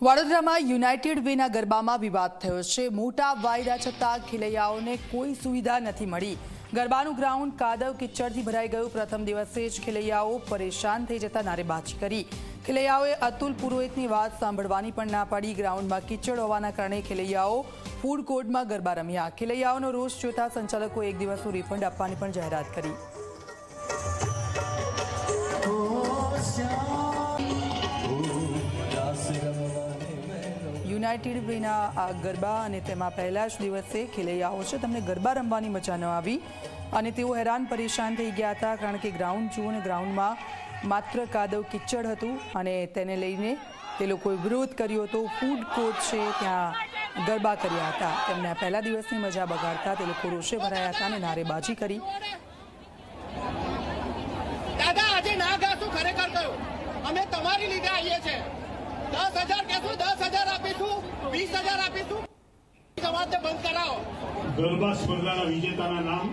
વડોદરામાં યુનાઇટેડ વેના ગરબામાં વિવાદ થયો છે। મોટા વાયદા છતાં ખેલૈયાઓને કોઈ સુવિધા નથી મળી। ગરબાનું ગ્રાઉન્ડ કાદવ કિચડથી ભરાઈ ગયું। પ્રથમ દિવસે જ ખેલૈયાઓ પરેશાન થઈ જતા નારેબાજી કરી। ખેલૈયાઓએ અતુલ પુરોહિતની વાત સાંભળવાની પણ ના પાડી। ગ્રાઉન્ડમાં કિચડ હોવાના કારણે ખેલૈયાઓ ફૂડ કોર્ટમાં ગરબા રમ્યા। ખેલૈયાઓનો રોષ જોતા સંચાલકોએ એક દિવસનું રિફંડ આપવાની પણ જાહેરાત કરી। યુનાઇટેડ વેના આ ગરબા અને તેમાં પહેલા જ દિવસે ખેલૈયાઓ છે તેમને ગરબા રમવાની મજા ન આવી અને તેઓ હેરાન પરેશાન થઈ ગયા હતા, કારણ કે ગ્રાઉન્ડ જુઓ ને ગ્રાઉન્ડમાં માત્ર કાદવ કિચડ હતું અને તેને લઈને તે લોકોએ વિરોધ કર્યો હતો। ફૂડ કોર્ટ છે ત્યાં ગરબા કર્યા હતા। તેમને પહેલા દિવસની મજા બગાડતા તે લોકો રોષે ભરાયા હતા અને નારેબાજી કરી। દાદા આજે ના ગાશું, ખરેખર કયો અમે તમારી લીધે આવીએ છે। 10,000 કહેશું, 10,000 આપીશું, 20,000 આપીશું, સમાજને બંધ કરાવો। ગરબા સ્પર્ધાના વિજેતાના નામ